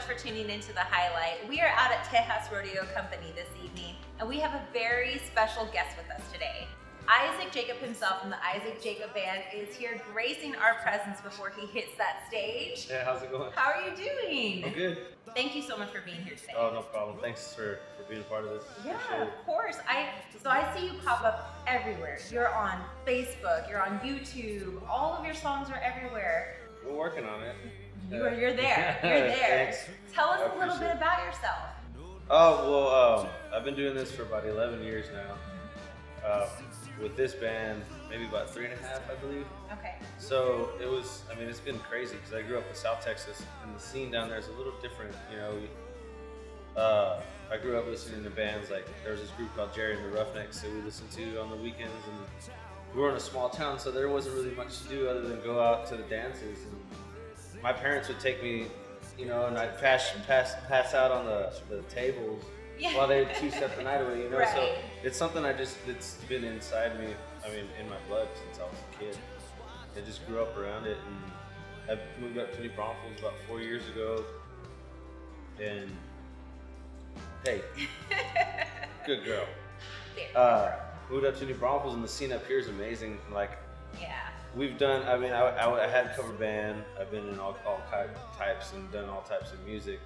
for tuning into The Highlight. We are out at Tejas Rodeo Company this evening, and we have a very special guest with us today. Isaac Jacob himself from the Isaac Jacob Band is here gracing our presence before he hits that stage. Yeah, how's it going? How are you doing? I'm good. Thank you so much for being here today. Oh, no problem. Thanks for being a part of this. Yeah, of course. I see you pop up everywhere. You're on Facebook, you're on YouTube, all of your songs are everywhere. We're working on it. You're there. You're there. Thanks. Tell us a little bit about yourself. Oh, well, I've been doing this for about 11 years now. With this band, maybe about 3.5, I believe. Okay. So it's been crazy because I grew up in South Texas, and the scene down there is a little different. You know, I grew up listening to bands like there was this group called Jerry and the Roughnecks that we listened to on the weekends, and we were in a small town, so there wasn't really much to do other than go out to the dances. And my parents would take me, you know, and I'd pass out on the tables. Yeah. While they two-step the night away, you know, Right. so it's something it's been inside me, in my blood since I was a kid. I just grew up around it, and I moved up to New Braunfels about 4 years ago, and hey, good girl. Moved up to New Braunfels, and the scene up here is amazing. Like, Yeah. we've done, I had a cover band, I've been in all types and done all types of music.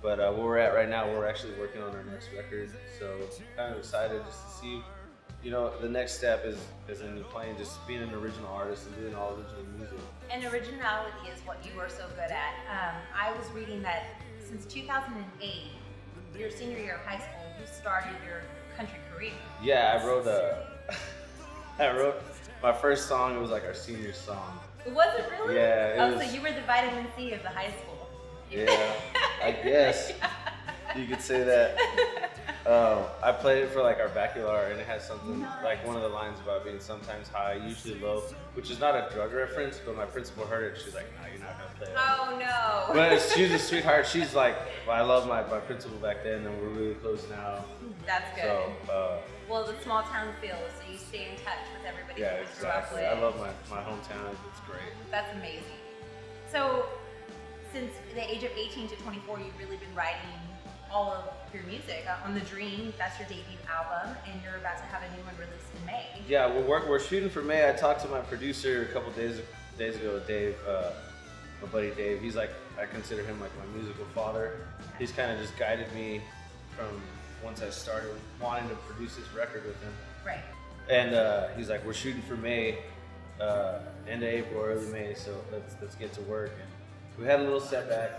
But where we're at right now, we're actually working on our next record, so kind of excited just to see, you know, the next step is in playing, just being an original artist and doing all original music. And originality is what you are so good at. I was reading that since 2008, your senior year of high school, you started your country career. Yeah, I wrote my first song. It was like our senior song. Was it really? Yeah. So you were the vitamin C of the high school. Yeah, I guess you could say that. I played it for like our bachelor, and it has something like one of the lines about being sometimes high, usually low, which is not a drug reference, but my principal heard it. She's like, "No, you're not gonna play that." Oh no. But she's a sweetheart. She's like, well, I love my principal back then, and we're really close now. That's good. So, well, the small town feel, so you stay in touch with everybody yeah, you grew up exactly. with. I love my hometown. It's great. That's amazing. So, since the age of 18 to 24, you've really been writing all of your music. On The Dream, that's your debut album, and you're about to have a new one released in May. Yeah, we're shooting for May. I talked to my producer a couple days ago, Dave, my buddy Dave. He's like, I consider him like my musical father. He's kind of just guided me from once I started wanting to produce this record with him. Right. And he's like, we're shooting for May, end of April, early May, so let's get to work. And we had a little setback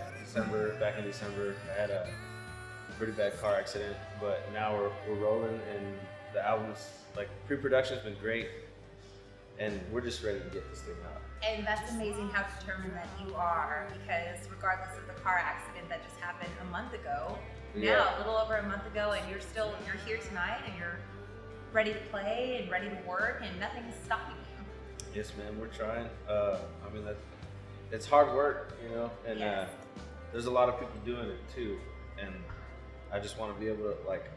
back in December. I had a pretty bad car accident, but now we're rolling, and the album's like pre-production's been great, and we're just ready to get this thing out. And that's amazing how determined that you are, because regardless of the car accident that just happened a month ago, now a little over a month ago, and you're here tonight, and you're ready to play and ready to work, and nothing's stopping you. Yes, man, we're trying. It's hard work, you know, and Yes. there's a lot of people doing it too, and I just want to be able to like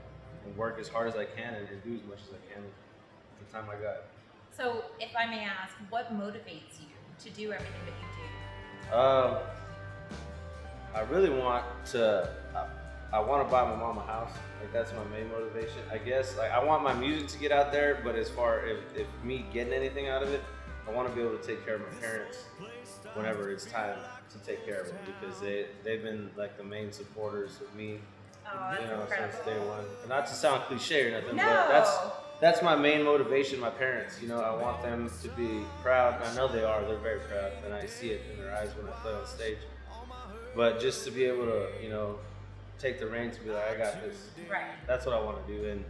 work as hard as I can and do as much as I can with the time I got. So, if I may ask, what motivates you to do everything that you do? I really want to. I want to buy my mom a house. Like, that's my main motivation, I guess. Like, I want my music to get out there, but as far if me getting anything out of it, I want to be able to take care of my parents whenever it's time to take care of it, because they've been like the main supporters of me, Oh, that's since day incredible. one. And not to sound cliche or nothing, No. but that's my main motivation. My parents, you know, I want them to be proud. I know they are. They're very proud, and I see it in their eyes when I play on stage. But just to be able to, you know, take the reins and be like, I got this. Right. That's what I want to do, and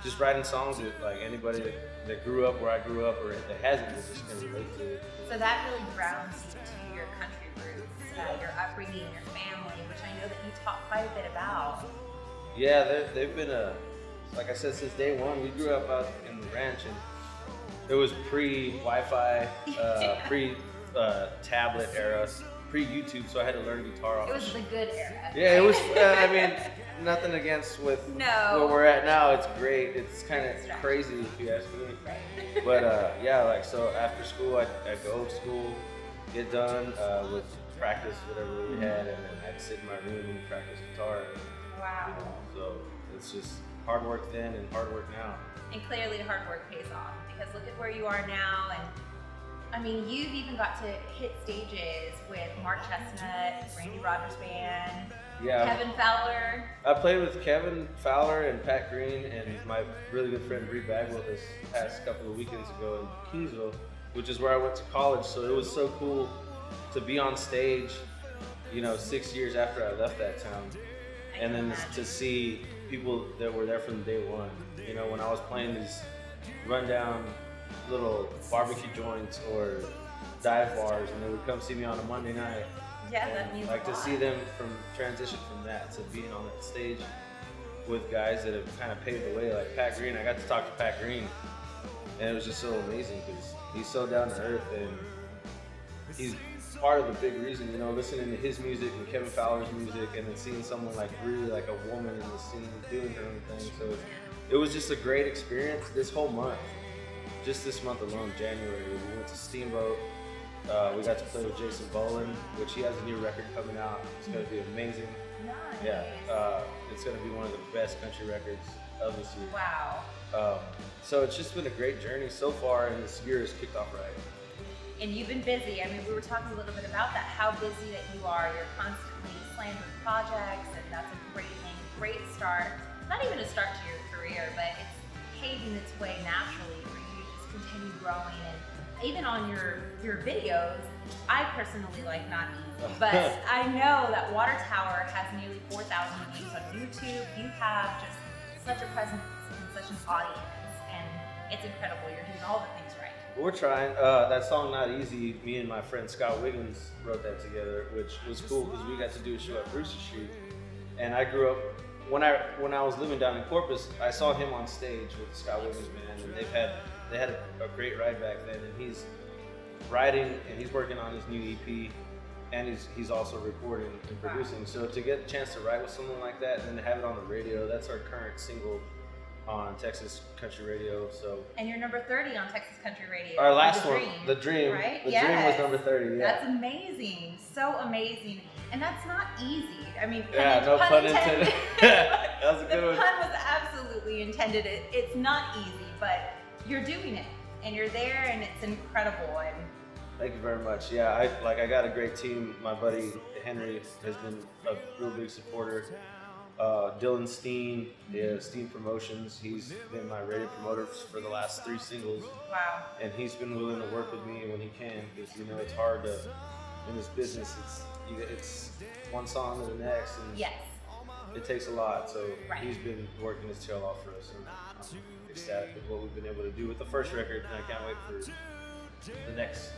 just writing songs with like anybody that grew up where I grew up or that hasn't, is just gonna relate to it. So that really grounds you to your country roots, your upbringing, your family, which I know that you talk quite a bit about. Yeah, they've been like I said, since day one. We grew up out in the ranch, and it was pre-Wi-Fi, pre-tablet era, pre-YouTube, so I had to learn guitar off. It was the good era. Yeah, it was. I mean, nothing against with No. where we're at now. It's great. It's kind of crazy if you ask me. Right. But yeah, like so after school, I'd go to school, get done with practice whatever we had, and then I'd sit in my room and practice guitar. Wow. So it's just hard work then and hard work now. And clearly hard work pays off, because look at where you are now. And I mean, you've even got to hit stages with Mark Chestnut, Randy Rogers Band, Yeah. Kevin Fowler. I played with Kevin Fowler and Pat Green and my really good friend Bree Bagwell this past couple of weekends ago in Kingsville, which is where I went to college. So it was so cool to be on stage, 6 years after I left that town. And then to see people that were there from day one. When I was playing these rundown little barbecue joints or dive bars, and they would come see me on a Monday night. Yeah, that means like a lot. to see them transition from that to being on that stage with guys that have kind of paved the way, like Pat Green. I got to talk to Pat Green, and it was just so amazing because he's so down to earth, and he's part of the big reason, listening to his music and Kevin Fowler's music, and then seeing someone like Bree, like a woman in the scene doing her own thing. So it was just a great experience this whole month. Just this month alone, January, we went to Steamboat. We got to play with Jason Boland, which he has a new record coming out. It's going to be amazing. Nice. Yeah, it's going to be one of the best country records of this year. Wow. So it's just been a great journey so far, and this year has kicked off right. And you've been busy. I mean, we were talking a little bit about that, how busy that you are. You're constantly slammed with projects, and that's a great thing, great start. Not even a start to your career, but it's paving its way naturally for you to just continue growing. And even on your videos, I personally like not easy, but I know that Water Tower has nearly 4,000 views on YouTube. You have just such a presence and such an audience, and it's incredible. You're doing all the things right. We're trying. That song, Not Easy, me and my friend Scott Wiggins wrote that together, which was cool because we got to do a show at Brewster Street. And I grew up, when I was living down in Corpus, I saw him on stage with the Scott Wiggins band, and they had a great ride back then. And he's writing and he's working on his new EP, and he's also recording and producing. So to get a chance to write with someone like that and then to have it on the radio, that's our current single on Texas Country Radio. So And you're number 30 on Texas Country Radio. our last The one, Dream, The Dream. right? The Yes. Dream was number 30. Yeah. That's amazing. So amazing. And that's not easy. I mean, No pun intended. That was a good The one. pun was absolutely intended. It's not easy, but you're doing it, and you're there, and it's incredible. And Thank you very much. Yeah, I got a great team. My buddy Henry has been a real big supporter. Dylan Steen, Steen Promotions. He's been my radio promoter for the last 3 singles, wow. and he's been willing to work with me when he can, because it's hard to in this business. It's one song to the next, and Yes. it takes a lot. So Right. he's been working his tail off for us, and I'm ecstatic with what we've been able to do with the first record, and I can't wait for the next,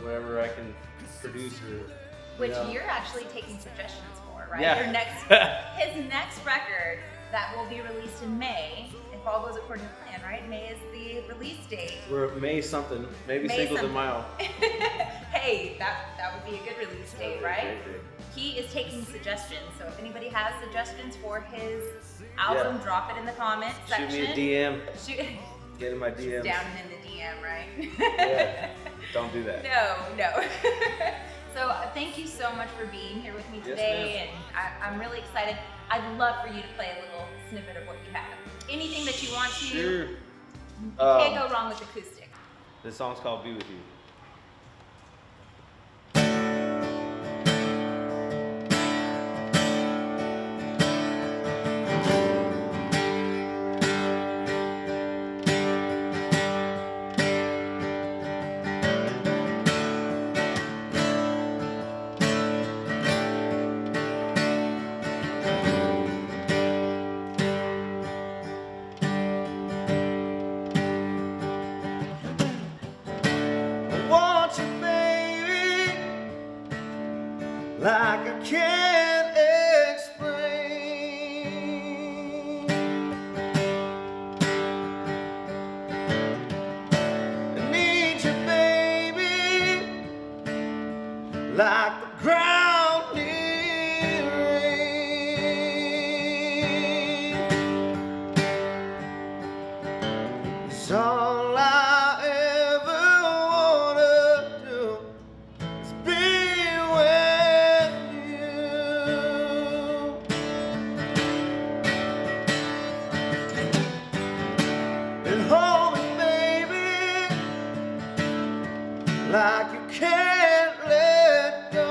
whatever I can produce or. Which you're actually taking suggestions for, right? Yeah. His next record that will be released in May, if all goes according to plan, right? May is the release date. We're May something, maybe May Cinco de something. Mayo. Hey, that would be a good release date, right? He is taking suggestions, so if anybody has suggestions for his album, drop it in the comment section. Shoot me a DM. Shoot Get in my DMs. down in the DM, right? Yeah. Don't do that. No. So thank you so much for being here with me today, and I'm really excited. I'd love for you to play a little snippet of what you have. Anything that you want to. Sure. You can't go wrong with acoustic. This song's called Be With You. Like I can't explain. I need you, baby, like the ground needs rain. It's all I ever wanna do is be where like you can't let go.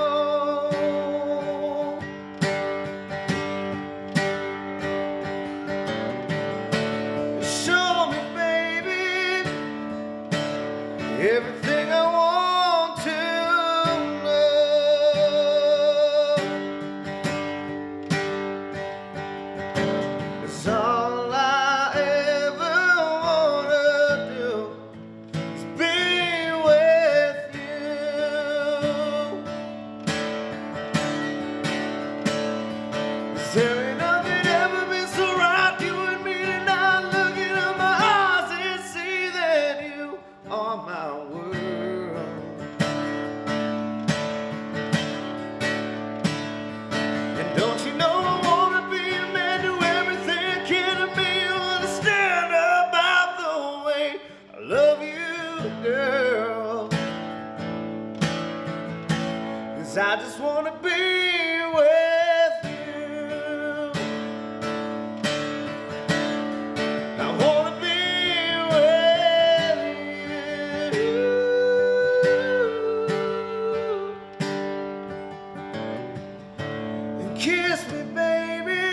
Show me, baby, everything I want to know. 'Cause all I ever wanna do is be with you. 'Cause there ain't nothing ever been so right. You and me tonight, looking in my eyes and see that you are my world. And don't you know I wanna be a man, do everything I can to be. You understand about the way I love you, girl. 'Cause I just wanna be with you. I wanna be with you. And kiss me, baby.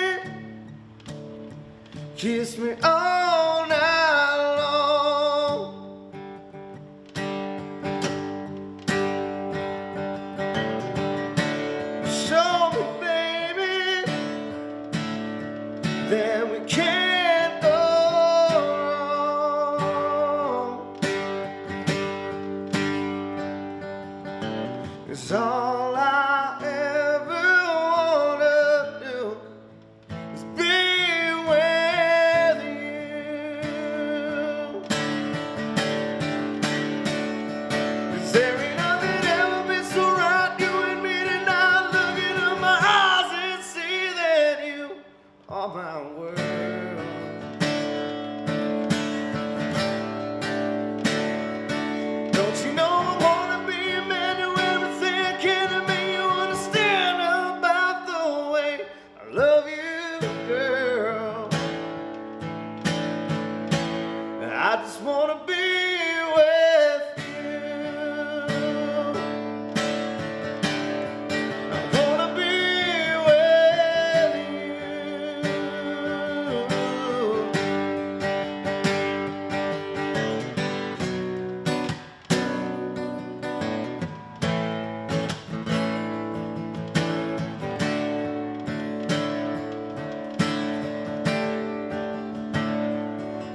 Kiss me all night long. Show me, baby, that we can't go wrong. 'Cause all I ever wanna do is be with you. 'Cause there ain't nothing ever been so right. You and me tonight, looking in my eyes and see that you are my world. Don't you know I wanna be a man, do everything I can to make you understand about the way I love you, girl. And I just wanna be with you. I wanna be with you.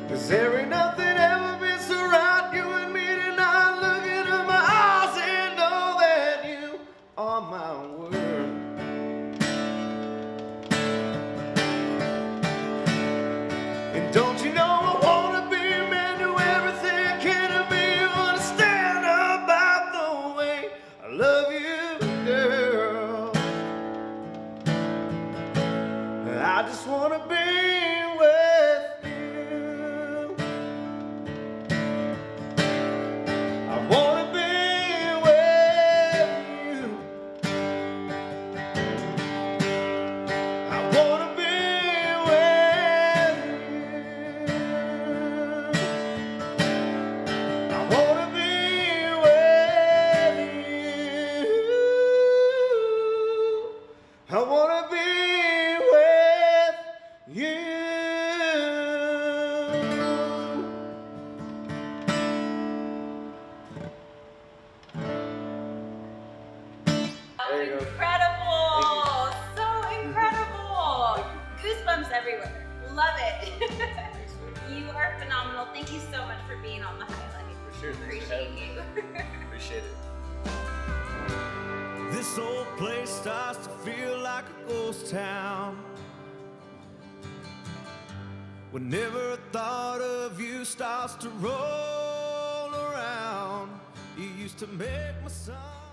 Cause there ain't nothing ever been so right. You and me tonight, looking in my eyes and know that you are my world. And don't you know I wanna be a man, do everything I can to be. You understand about the way I love you, girl. I just wanna be with you. I wanna be with you. I wanna be with you. I wanna be with you. I wanna be with you. There you go. Incredible! So incredible! Goosebumps everywhere. Love it. Thanks, man. You are phenomenal. Thank you so much for being on the highlight. For sure. Thanks for Appreciate having me. you. Appreciate it. This old place starts to feel like a ghost town. Whenever a thought of you starts to roll around, you used to make my song.